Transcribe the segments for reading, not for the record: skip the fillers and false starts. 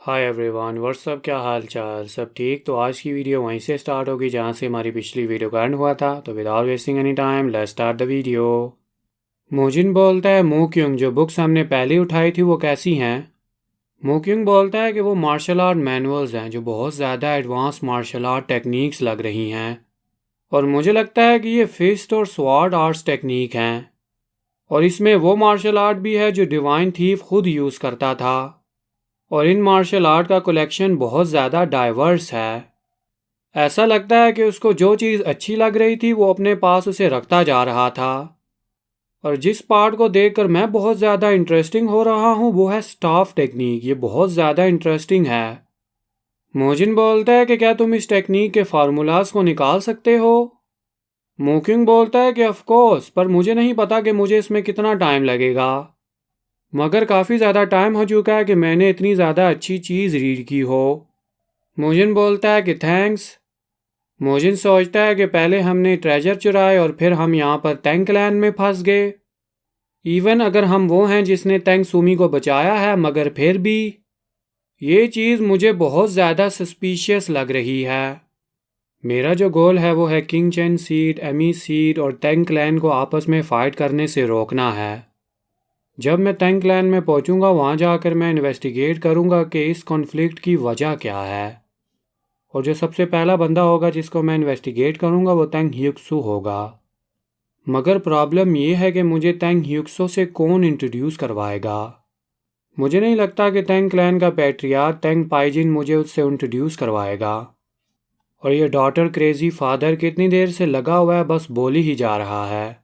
Hi everyone what's up, क्या हाल चाल? सब ठीक? तो आज की वीडियो वहीं से स्टार्ट होगी जहाँ से हमारी पिछली वीडियो का एंड हुआ था। तो without wasting any time let's start the video. मोजिन बोलता है मूक्युंग जो बुक्स हमने पहले उठाई थी वो कैसी हैं? मूक्युंग बोलता है कि वो मार्शल आर्ट मैनुअल्स हैं जो बहुत ज़्यादा एडवांस मार्शल आर्ट टेक्निक्स लग रही हैं, और मुझे लगता है कि ये फिस्ट और स्वॉर्ड आर्ट्स टेक्निक हैं, और इसमें वो मार्शल आर्ट भी है जो डिवाइन थीफ खुद यूज़ करता था। और इन मार्शल आर्ट का कलेक्शन बहुत ज़्यादा डाइवर्स है। ऐसा लगता है कि उसको जो चीज़ अच्छी लग रही थी वो अपने पास उसे रखता जा रहा था। और जिस पार्ट को देखकर मैं बहुत ज़्यादा इंटरेस्टिंग हो रहा हूँ वो है स्टाफ टेक्निक। ये बहुत ज़्यादा इंटरेस्टिंग है। मोजिन बोलता है कि क्या तुम इस टेक्निक के फार्मूलाज को निकाल सकते हो? मोकिंग बोलता है कि ऑफ कोर्स, पर मुझे नहीं पता कि मुझे इसमें कितना टाइम लगेगा। मगर काफ़ी ज़्यादा टाइम हो चुका है कि मैंने इतनी ज़्यादा अच्छी चीज़ रीड की हो। मोजिन बोलता है कि थैंक्स। मोजिन सोचता है कि पहले हमने ट्रेजर चुराए और फिर हम यहाँ पर तैंकलैन में फंस गए। इवन अगर हम वो हैं जिसने तैंग सुमी को बचाया है, मगर फिर भी ये चीज़ मुझे बहुत ज़्यादा सस्पिशियस लग रही है। मेरा जो गोल है वो है किंग चेन सीड, एमी सीड और तैंकलैन को आपस में फ़ाइट करने से रोकना है। जब मैं तैंकलैन में पहुंचूंगा वहां जाकर मैं इन्वेस्टिगेट करूंगा कि इस कॉन्फ्लिक्ट की वजह क्या है। और जो सबसे पहला बंदा होगा जिसको मैं इन्वेस्टिगेट करूंगा वो तैंग ह्यूक्सू होगा। मगर प्रॉब्लम ये है कि मुझे तैंग ह्यूक्सो से कौन इंट्रोड्यूस करवाएगा। मुझे नहीं लगता कि तैंग क्लैन का पैट्रियार्क तैंग पाइजिन मुझे उससे इंट्रोड्यूस करवाएगा। और ये डॉटर क्रेजी फादर कितनी देर से लगा हुआ है, बस बोल ही जा रहा है।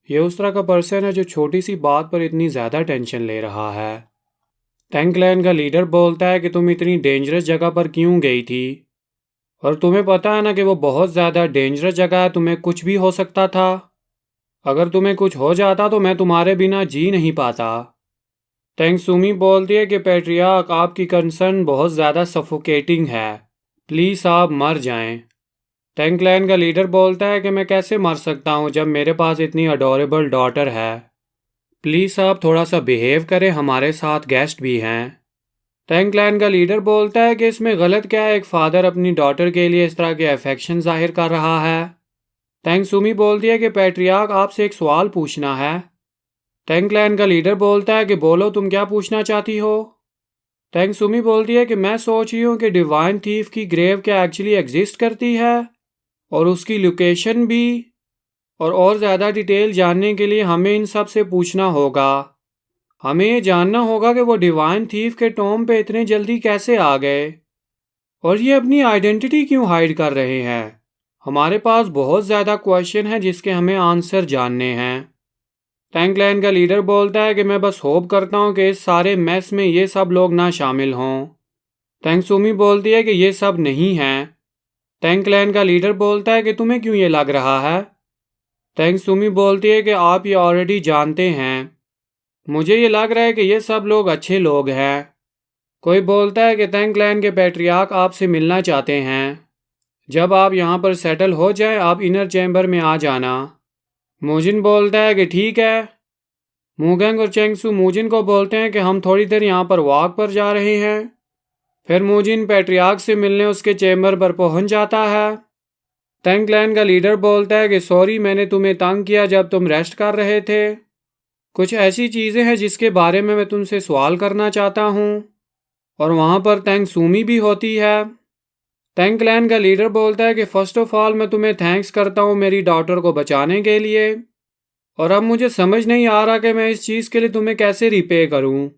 ये उस तरह का पर्सन है जो छोटी सी बात पर इतनी ज़्यादा टेंशन ले रहा है। टैंक क्लैन का लीडर बोलता है कि तुम इतनी डेंजरस जगह पर क्यों गई थी? और तुम्हें पता है ना कि वो बहुत ज़्यादा डेंजरस जगह है, तुम्हें कुछ भी हो सकता था। अगर तुम्हें कुछ हो जाता तो मैं तुम्हारे बिना जी नहीं पाता। टैंक सुमी बोलती है कि पैट्रियार्क आपकी कंसर्न बहुत ज़्यादा सफोकेटिंग है, प्लीज़ आप मर जाएं। टैंक क्लैन का लीडर बोलता है कि मैं कैसे मर सकता हूँ जब मेरे पास इतनी अडोरेबल डॉटर है। प्लीज़ आप थोड़ा सा बिहेव करें, हमारे साथ गेस्ट भी हैं। टैंक क्लैन का लीडर बोलता है कि इसमें गलत क्या है, एक फादर अपनी डॉटर के लिए इस तरह के अफेक्शन जाहिर कर रहा है। टैंक सुमी बोलती है कि पैट्रियार्क आपसे एक सवाल पूछना है। टैंक क्लैन का लीडर बोलता है कि बोलो, तुम क्या पूछना चाहती हो? टैंक सुमी बोलती है कि मैं सोच रही हूँ कि डिवाइन थीफ की ग्रेव क्या एक्चुअली एग्जिस्ट करती है, और उसकी लोकेशन भी। और ज़्यादा डिटेल जानने के लिए हमें इन सब से पूछना होगा। हमें ये जानना होगा कि वो डिवाइन थीफ के टॉम पे इतने जल्दी कैसे आ गए, और ये अपनी आइडेंटिटी क्यों हाइड कर रहे हैं। हमारे पास बहुत ज़्यादा क्वेश्चन है जिसके हमें आंसर जानने हैं। टैंकलैन का लीडर बोलता है कि मैं बस होप करता हूँ कि इस सारे मैस में ये सब लोग ना शामिल हों। टैंकसुमी बोलती है कि ये सब नहीं हैं। टैंकलैन का लीडर बोलता है कि तुम्हें क्यों ये लग रहा है? टैंकसुमी बोलती है कि आप ये ऑलरेडी जानते हैं। मुझे ये लग रहा है कि ये सब लोग अच्छे लोग हैं। कोई बोलता है कि टैंकलैन के पैट्रियार्क आपसे मिलना चाहते हैं। जब आप यहाँ पर सेटल हो जाए आप इनर चैम्बर में आ जाना। मोजिन बोलता है कि ठीक है। मूगेंग और चेंगसू मोजिन को बोलते हैं कि हम थोड़ी देर यहाँ पर वॉक पर जा रहे हैं। फिर मोजिन पैट्रियार्क से मिलने उसके चैम्बर पर पहुँच जाता है। टैंकलैन का लीडर बोलता है कि सॉरी, मैंने तुम्हें तंग किया जब तुम रेस्ट कर रहे थे। कुछ ऐसी चीज़ें हैं जिसके बारे में मैं तुमसे सवाल करना चाहता हूँ। और वहाँ पर टैंक सूमी भी होती है। टैंक क्लैन का लीडर बोलता है कि फ़र्स्ट ऑफ ऑल मैं तुम्हें थैंक्स करता हूँ मेरी डॉटर को बचाने के लिए, और अब मुझे समझ नहीं आ रहा कि मैं इस चीज़ के लिए तुम्हें कैसे रिपे करूँ।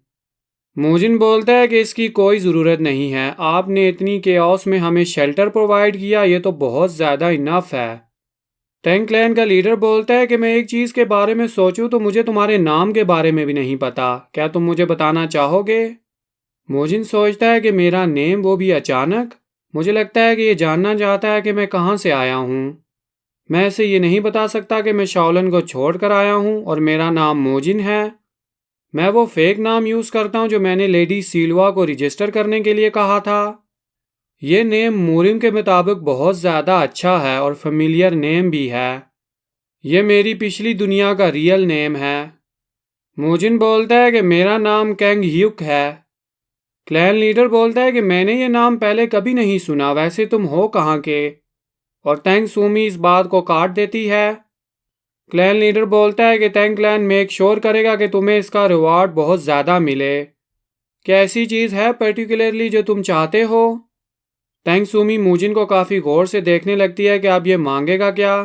मोजिन बोलता है कि इसकी कोई ज़रूरत नहीं है, आपने इतनी केओस में हमें शेल्टर प्रोवाइड किया, ये तो बहुत ज़्यादा इनफ है। टैंक क्लैन का लीडर बोलता है कि मैं एक चीज़ के बारे में सोचूं तो मुझे तुम्हारे नाम के बारे में भी नहीं पता, क्या तुम मुझे बताना चाहोगे? मोजिन सोचता है कि मेरा नेम, वो भी अचानक। मुझे लगता है कि ये जानना चाहता है कि मैं कहाँ से आया हूँ। मैं इसे ये नहीं बता सकता कि मैं शाओलन को छोड़ कर आया हूँ और मेरा नाम मोजिन है। मैं वो फेक नाम यूज़ करता हूँ जो मैंने लेडी सीलवा को रजिस्टर करने के लिए कहा था। ये नेम मूरिम के मुताबिक बहुत ज़्यादा अच्छा है और फेमिलियर नेम भी है। ये मेरी पिछली दुनिया का रियल नेम है। मोजिन बोलता है कि मेरा नाम कैंग ह्यूक है। क्लैन लीडर बोलता है कि मैंने ये नाम पहले कभी नहीं सुना, वैसे तुम हो कहाँ के? और तैंग सूमी इस बात को काट देती है। क्लैन लीडर बोलता है कि तैंग क्लैन मेक श्योर करेगा कि तुम्हें इसका रिवॉर्ड बहुत ज़्यादा मिले। क्या ऐसी चीज़ है पर्टिकुलरली जो तुम चाहते हो? तैंग सूमी मूजिन को काफ़ी गौर से देखने लगती है कि अब ये मांगेगा क्या।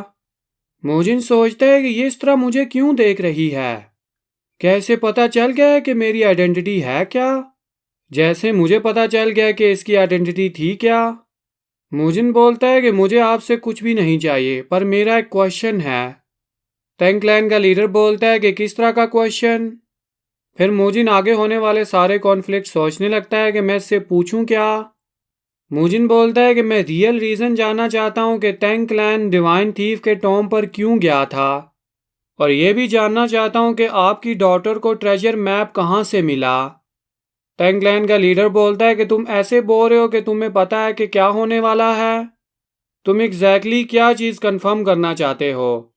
मूजिन सोचता है कि ये इस तरह मुझे क्यों देख रही है। क्या इसे पता चल गया है कि मेरी आइडेंटिटी है क्या, जैसे मुझे पता चल गया कि इसकी आइडेंटिटी थी क्या? मूजिन बोलता है कि मुझे आपसे कुछ भी नहीं चाहिए, पर मेरा एक क्वेश्चन है। तैंग क्लैन का लीडर बोलता है कि किस तरह का क्वेश्चन? फिर मूजिन आगे होने वाले सारे कॉन्फ्लिक्ट सोचने लगता है कि मैं इससे पूछूं क्या। मूजिन बोलता है कि मैं रियल रीज़न जानना चाहता हूं कि तैंग क्लैन डिवाइन थीफ के टॉम पर क्यों गया था, और यह भी जानना चाहता हूं कि आपकी डॉटर को ट्रेजर मैप कहाँ से मिला। तैंग क्लैन का लीडर बोलता है कि तुम ऐसे बोल रहे हो कि तुम्हें पता है कि क्या होने वाला है। तुम एग्जैक्टली क्या चीज़ कंफर्म करना चाहते हो?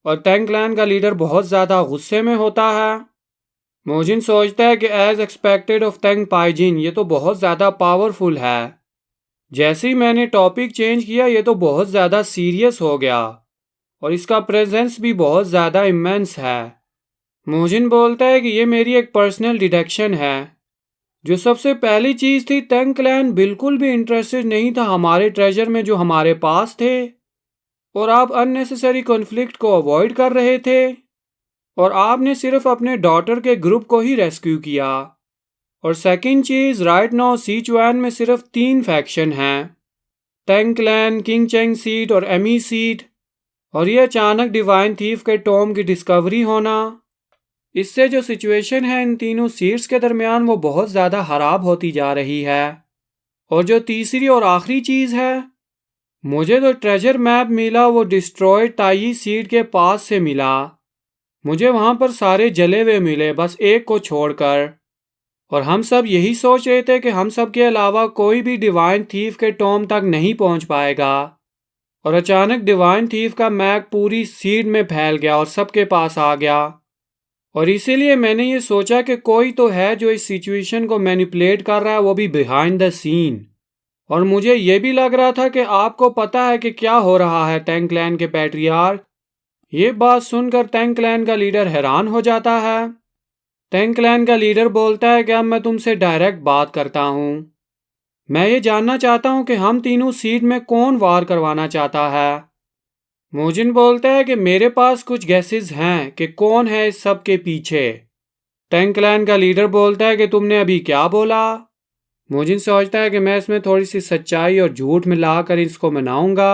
और तैंग क्लैन का लीडर बहुत ज़्यादा गुस्से में होता है। मोजिन सोचता है कि एज एक्सपेक्टेड ऑफ तैंग पाइजिन, ये तो बहुत ज़्यादा पावरफुल है। जैसे ही मैंने टॉपिक चेंज किया ये तो बहुत ज़्यादा सीरियस हो गया, और इसका प्रेजेंस भी बहुत ज़्यादा इमेंस है। मोजिन बोलता है कि ये मेरी एक पर्सनल डिडक्शन है। जो सबसे पहली चीज़ थी, तैंग क्लैन बिल्कुल भी इंटरेस्टेड नहीं था हमारे ट्रेजर में जो हमारे पास थे, और आप अननेसेसरी कॉन्फ्लिक्ट को अवॉइड कर रहे थे, और आपने सिर्फ अपने डॉटर के ग्रुप को ही रेस्क्यू किया। और सेकंड चीज़, राइट नाउ सिचुएन में सिर्फ 3 फैक्शन हैं, तैंग क्लैन, किंग चेंग सीट और एमी सीट। और ये अचानक डिवाइन थीफ के टॉम की डिस्कवरी होना, इससे जो सिचुएशन है इन तीनों सीट्स के दरमियान वो बहुत ज़्यादा खराब होती जा रही है। और जो तीसरी और आखिरी चीज़ है, मुझे तो ट्रेजर मैप मिला वो डिस्ट्रॉयड ताई सीट के पास से मिला। मुझे वहाँ पर सारे जले हुए मिले, बस एक को छोड़कर। और हम सब यही सोच रहे थे कि हम सब के अलावा कोई भी डिवाइन थीफ के टॉम तक नहीं पहुँच पाएगा। और अचानक डिवाइन थीफ का मैप पूरी सीट में फैल गया और सबके पास आ गया। और इसीलिए मैंने ये सोचा कि कोई तो है जो इस सिचुएशन को मैनिपुलेट कर रहा है, वो भी बिहाइंड द सीन। और मुझे ये भी लग रहा था कि आपको पता है कि क्या हो रहा है तैंग क्लैन के पैट्रियार्क। ये बात सुनकर तैंग क्लैन का लीडर हैरान हो जाता है। तैंग क्लैन का लीडर बोलता है कि अब मैं तुमसे डायरेक्ट बात करता हूँ। मैं ये जानना चाहता हूँ कि हम तीनों सीट में कौन वार करवाना चाहता है। मोजिन बोलता है कि मेरे पास कुछ गैसेस हैं कि कौन है इस सब के पीछे। तैंग क्लैन का लीडर बोलता है कि तुमने अभी क्या बोला। मोजिन सोचता है कि मैं इसमें थोड़ी सी सच्चाई और झूठ मिलाकर इसको मनाऊंगा।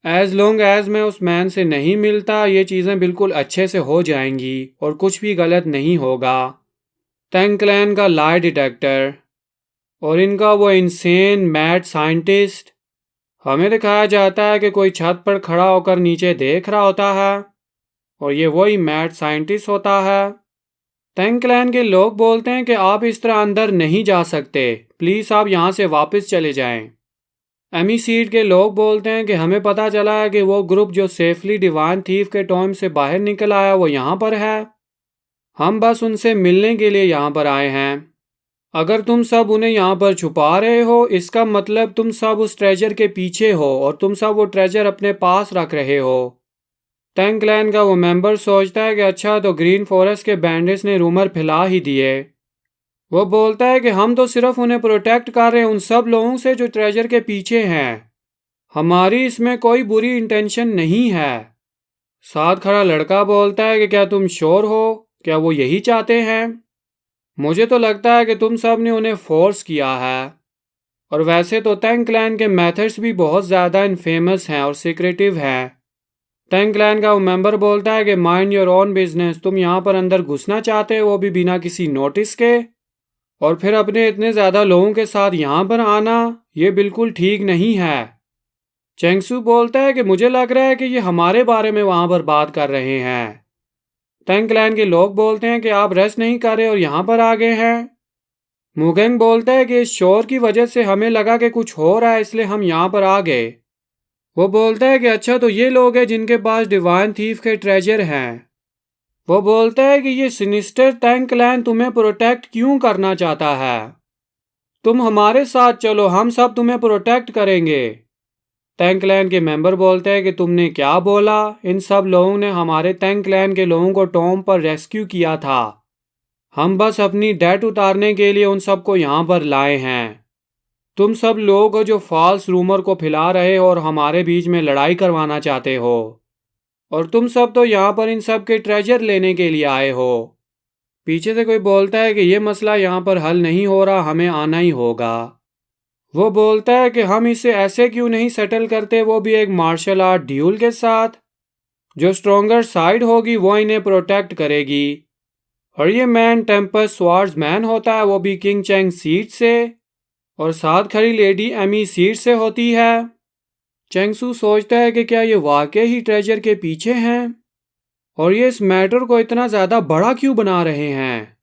एज लॉन्ग एज मैं उस मैन से नहीं मिलता, ये चीज़ें बिल्कुल अच्छे से हो जाएंगी और कुछ भी गलत नहीं होगा। तैंग क्लैन का लाई डिटेक्टर और इनका वो इंसेन मैड साइंटिस्ट। हमें दिखाया जाता है कि कोई छत पर खड़ा होकर नीचे देख रहा होता है, और ये वही मैड साइंटिस्ट होता है। तैंग क्लैन के लोग बोलते हैं कि आप इस तरह अंदर नहीं जा सकते, प्लीज़ आप यहाँ से वापस चले जाएं। एमी सीड के लोग बोलते हैं कि हमें पता चला है कि वो ग्रुप जो सेफली डिवाइन थीफ के टॉम से बाहर निकल आया वो यहाँ पर है। हम बस उनसे मिलने के लिए यहाँ पर आए हैं। अगर तुम सब उन्हें यहाँ पर छुपा रहे हो, इसका मतलब तुम सब उस ट्रेजर के पीछे हो और तुम सब वो ट्रेजर अपने पास रख रहे हो। टैंक क्लैन का वो मेंबर सोचता है कि अच्छा, तो ग्रीन फॉरेस्ट के बैंडिट्स ने रूमर फैला ही दिए। वो बोलता है कि हम तो सिर्फ उन्हें प्रोटेक्ट कर रहे हैं उन सब लोगों से जो ट्रेजर के पीछे हैं, हमारी इसमें कोई बुरी इंटेंशन नहीं है। साथ खड़ा लड़का बोलता है कि क्या तुम श्योर हो, क्या वो यही चाहते हैं? मुझे तो लगता है कि तुम सब ने उन्हें फोर्स किया है। और वैसे तो तैंग क्लैन के मेथड्स भी बहुत ज़्यादा इनफेमस हैं और सीक्रेटिव हैं। टैंक क्लैन का वो मेंबर बोलता है कि माइंड योर ओन बिजनेस, तुम यहाँ पर अंदर घुसना चाहते हो वो भी बिना किसी नोटिस के, और फिर अपने इतने ज़्यादा लोगों के साथ यहाँ पर आना, ये बिल्कुल ठीक नहीं है। चेंगसू बोलता है कि मुझे लग रहा है कि ये हमारे बारे में वहाँ पर बात कर रहे हैं। टैंक क्लैन के लोग बोलते हैं कि आप रेस्ट नहीं कर रहे और यहाँ पर आ गए हैं। मुगेंग बोलता है कि इस शोर की वजह से हमें लगा कि कुछ हो रहा है, इसलिए हम यहाँ पर आ गए। वो बोलता है कि अच्छा, तो ये लोग हैं जिनके पास डिवाइन थीफ के ट्रेजर हैं। वो बोलता है कि ये सिनिस्टर टैंक क्लैन तुम्हें प्रोटेक्ट क्यों करना चाहता है। तुम हमारे साथ चलो, हम सब तुम्हें प्रोटेक्ट करेंगे। तैंग क्लैन के मेंबर बोलते हैं कि तुमने क्या बोला? इन सब लोगों ने हमारे तैंग क्लैन के लोगों को टॉम पर रेस्क्यू किया था। हम बस अपनी डेट उतारने के लिए उन सबको यहाँ पर लाए हैं। तुम सब लोग हो जो फॉल्स रूमर को फैला रहे हो और हमारे बीच में लड़ाई करवाना चाहते हो। और तुम सब तो यहाँ पर इन सब के ट्रेजर लेने के लिए आए हो। पीछे से कोई बोलता है कि ये मसला यहाँ पर हल नहीं हो रहा, हमें आना ही होगा। वो बोलता है कि हम इसे ऐसे क्यों नहीं सेटल करते, वो भी एक मार्शल आर्ट ड्यूल के साथ। जो स्ट्रोंगर साइड होगी वो इन्हें प्रोटेक्ट करेगी। और ये मैन टेम्पस स्वार्ड्स मैन होता है, वो भी किंग चैंग सीट से। और साथ खड़ी लेडी एमी सीट से होती है। चेंगसू सोचता है कि क्या ये वाकई ही ट्रेजर के पीछे हैं और ये इस मैटर को इतना ज़्यादा बड़ा क्यों बना रहे हैं।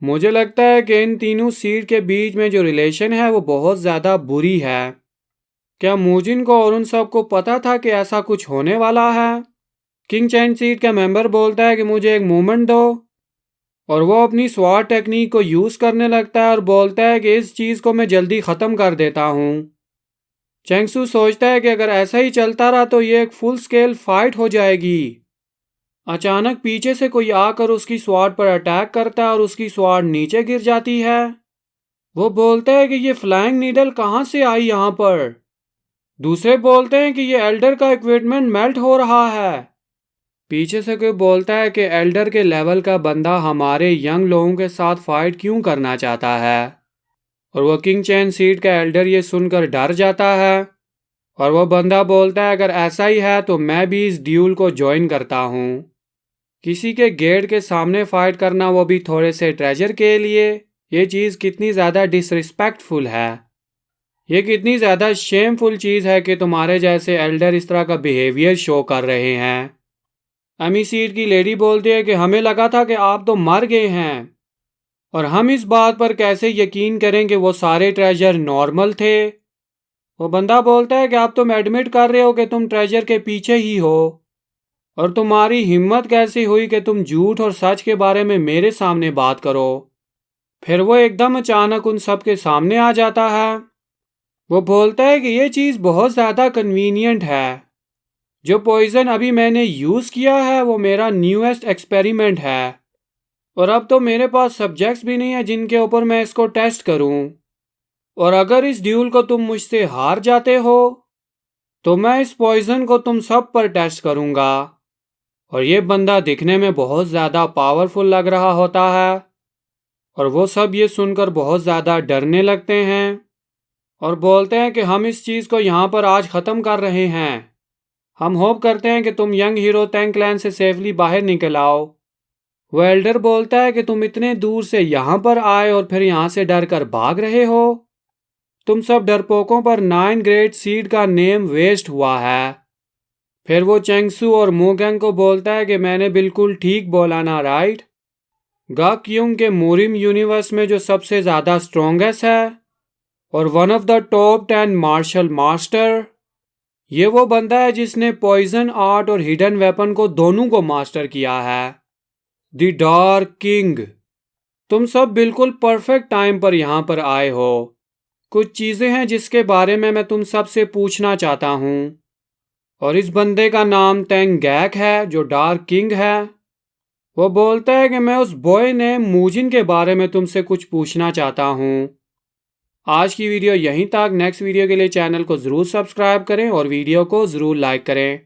मुझे लगता है कि इन तीनों सीट के बीच में जो रिलेशन है वो बहुत ज़्यादा बुरी है। क्या मूजिन को और उन सब को पता था कि ऐसा कुछ होने वाला है? किंग चैन सीट का मेंबर बोलता है कि मुझे एक मोमेंट दो, और वो अपनी स्वार टेक्निक को यूज़ करने लगता है और बोलता है कि इस चीज़ को मैं जल्दी ख़त्म कर देता हूँ। चेंगसू सोचता है कि अगर ऐसा ही चलता रहा तो ये एक फुल स्केल फाइट हो जाएगी। अचानक पीछे से कोई आकर उसकी स्वार्ड पर अटैक करता है और उसकी स्वार्ड नीचे गिर जाती है। वो बोलता है कि ये फ्लाइंग नीडल कहाँ से आई यहाँ पर। दूसरे बोलते हैं कि ये एल्डर का इक्विपमेंट मेल्ट हो रहा है। पीछे से कोई बोलता है कि एल्डर के लेवल का बंदा हमारे यंग लोगों के साथ फाइट क्यों करना चाहता है। और वो किंग चैन सीट का एल्डर ये सुनकर डर जाता है। और वो बंदा बोलता है अगर ऐसा ही है तो मैं भी इस ड्यूल को ज्वाइन करता हूँ। किसी के गेट के सामने फाइट करना, वो भी थोड़े से ट्रेजर के लिए, ये चीज़ कितनी ज़्यादा डिसरिस्पेक्टफुल है। ये कितनी ज़्यादा शेमफुल चीज़ है कि तुम्हारे जैसे एल्डर इस तरह का बिहेवियर शो कर रहे हैं। एमी सीट की लेडी बोलती है कि हमें लगा था कि आप तो मर गए हैं और हम इस बात पर कैसे यकीन करें कि वो सारे ट्रेजर नॉर्मल थे। वो बंदा बोलता है कि आप तुम एडमिट कर रहे हो कि तुम ट्रेजर के पीछे ही हो, और तुम्हारी हिम्मत कैसी हुई कि तुम झूठ और सच के बारे में मेरे सामने बात करो। फिर वो एकदम अचानक उन सब के सामने आ जाता है। वो बोलता है कि ये चीज़ बहुत ज़्यादा कन्वीनियंट है। जो पॉइजन अभी मैंने यूज़ किया है वो मेरा न्यूएस्ट एक्सपेरिमेंट है, और अब तो मेरे पास सब्जेक्ट्स भी नहीं है जिनके ऊपर मैं इसको टेस्ट करूं। और अगर इस ड्यूल को तुम मुझसे हार जाते हो तो मैं इस पॉइजन को तुम सब पर टेस्ट करूंगा। और ये बंदा दिखने में बहुत ज़्यादा पावरफुल लग रहा होता है, और वो सब ये सुनकर बहुत ज़्यादा डरने लगते हैं और बोलते हैं कि हम इस चीज़ को यहाँ पर आज ख़त्म कर रहे हैं। हम होप करते हैं कि तुम यंग हीरो तैंग क्लैन से सेफली बाहर निकल आओ। वो एल्डर बोलता है कि तुम इतने दूर से यहाँ पर आए और फिर यहाँ से डर कर भाग रहे हो। तुम सब डरपोकों पर 9 ग्रेट सीड का नेम वेस्ट हुआ है। फिर वो चेंगसू और मोगेंग को बोलता है कि मैंने बिल्कुल ठीक बोला ना, राइट? गाक्युंग के मोरिम यूनिवर्स में जो सबसे ज़्यादा स्ट्रॉन्गेस्ट है और one of the top 10 martial master, ये वो बंदा है जिसने पॉइजन आर्ट और हिडन वेपन को दोनों को मास्टर किया है। The dark king. तुम सब बिल्कुल परफेक्ट टाइम पर यहाँ पर आए हो। कुछ चीज़ें हैं जिसके बारे में मैं तुम सब से पूछना चाहता हूँ। और इस बंदे का नाम तेंग गैक है जो डार्क किंग है। वो बोलता है कि मैं उस बॉय ने मूजिन के बारे में तुमसे कुछ पूछना चाहता हूँ। आज की वीडियो यहीं तक। नेक्स्ट वीडियो के लिए चैनल को ज़रूर सब्सक्राइब करें और वीडियो को ज़रूर लाइक करें।